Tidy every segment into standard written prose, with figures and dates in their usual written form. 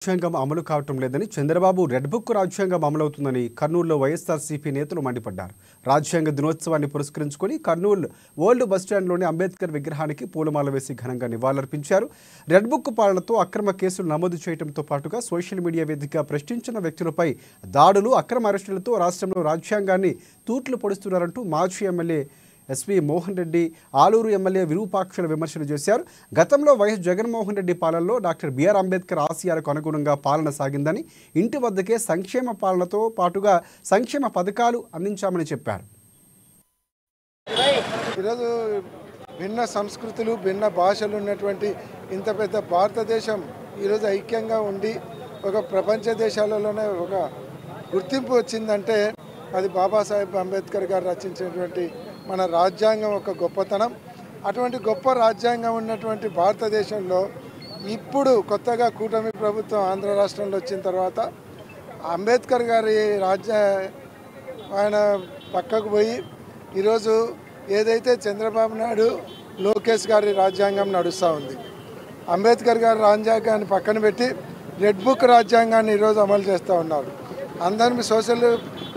రాజ్యాంగం అమలు కావటం లేదని చంద్రబాబు రెడ్ బుక్ రాజ్యాంగం అమలవుతుందని కర్నూలులో వైఎస్ఆర్సీపీ నేతలు మండిపడ్డారు. రాజ్యాంగ దినోత్సవాన్ని పురస్కరించుకొని కర్నూలు ఓల్డ్ బస్టాండ్లోని అంబేద్కర్ విగ్రహానికి పూలమాల వేసి ఘనంగా నివాళులర్పించారు. రెడ్ బుక్ పాలనతో అక్రమ కేసులు నమోదు చేయడంతో పాటుగా సోషల్ మీడియా వేదికగా ప్రశ్నించిన వ్యక్తులపై దాడులు, అక్రమ అరెస్టులతో రాష్ట్రంలో రాజ్యాంగాన్ని తూట్లు పొడుస్తున్నారంటూ మాజీ MLA S V Mohan Reddy, Aluru MLA విరూపాక్షల విమర్శలు చేశారు. గతంలో వైఎస్ జగన్మోహన్ రెడ్డి పాలనలో డాక్టర్ బిఆర్ అంబేద్కర్ ఆశయాలకు అనుగుణంగా పాలన సాగిందని, ఇంటి వద్దకే సంక్షేమ పాలనతో పాటుగా సంక్షేమ పథకాలు అందించామని చెప్పారు. ఈరోజు భిన్న సంస్కృతులు, భిన్న భాషలు ఉన్నటువంటి ఇంత పెద్ద భారతదేశం ఈరోజు ఐక్యంగా ఉండి ఒక ప్రపంచ దేశాలలోనే ఒక గుర్తింపు వచ్చిందంటే అది బాబాసాహెబ్ అంబేద్కర్ గారు రచించినటువంటి మన రాజ్యాంగం ఒక గొప్పతనం. అటువంటి గొప్ప రాజ్యాంగం ఉన్నటువంటి భారతదేశంలో ఇప్పుడు కొత్తగా కూటమి ప్రభుత్వం ఆంధ్ర రాష్ట్రంలో వచ్చిన తర్వాత అంబేద్కర్ గారి ఆయన పక్కకు పోయి ఈరోజు ఏదైతే చంద్రబాబు నాయుడు, లోకేష్ గారి రాజ్యాంగం నడుస్తూ ఉంది, అంబేద్కర్ గారి రాజ్యాంగాన్ని పక్కన పెట్టి రెడ్ బుక్ రాజ్యాంగాన్ని ఈరోజు అమలు చేస్తూ ఉన్నారు. అందరి సోషల్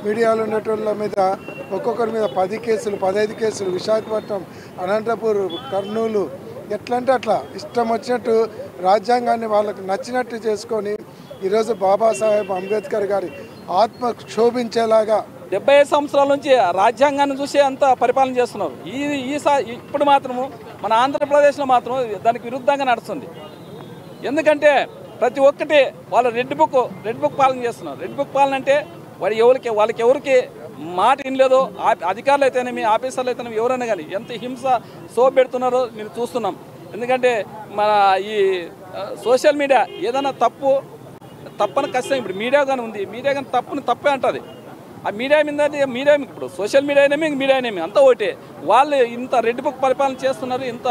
మీడియాలో ఉన్నటువంటి మీద ఒక్కొక్కరి మీద 10 కేసులు, 15 కేసులు, విశాఖపట్నం, అనంతపూర్, కర్నూలు, ఎట్లంటే అట్లా ఇష్టం వచ్చినట్టు రాజ్యాంగాన్ని వాళ్ళకు నచ్చినట్టు చేసుకొని ఈరోజు బాబాసాహెబ్ అంబేద్కర్ గారి ఆత్మ క్షోభించేలాగా 75 సంవత్సరాల నుంచి రాజ్యాంగాన్ని చూసి అంత పరిపాలన చేస్తున్నారు. ఇప్పుడు మాత్రము మన ఆంధ్రప్రదేశ్లో మాత్రం దానికి విరుద్ధంగా నడుస్తుంది. ఎందుకంటే ప్రతి ఒక్కటి వాళ్ళ రెడ్ బుక్ పాలన చేస్తున్నారు. రెడ్ బుక్ పాలన అంటే వాళ్ళకి ఎవరికి మాట వినలేదో, అధికారులు అయితేనేమి, ఆఫీసర్లు అయితేనేమి, ఎవరైనా కానీ ఎంత హింస పెడుతున్నారో మీరు చూస్తున్నాం. ఎందుకంటే మన ఈ సోషల్ మీడియా ఏదైనా తప్పని ఖచ్చితంగా ఇప్పుడు మీడియా కానీ ఉంది, మీడియా కానీ తప్పే అంటుంది. ఆ మీడియా మీడియా ఇప్పుడు సోషల్ మీడియా అయినేమి, మీడియా అయినేమి అంతా ఒకటే. వాళ్ళు ఇంత రెడ్ బుక్ పరిపాలన చేస్తున్నారు, ఇంత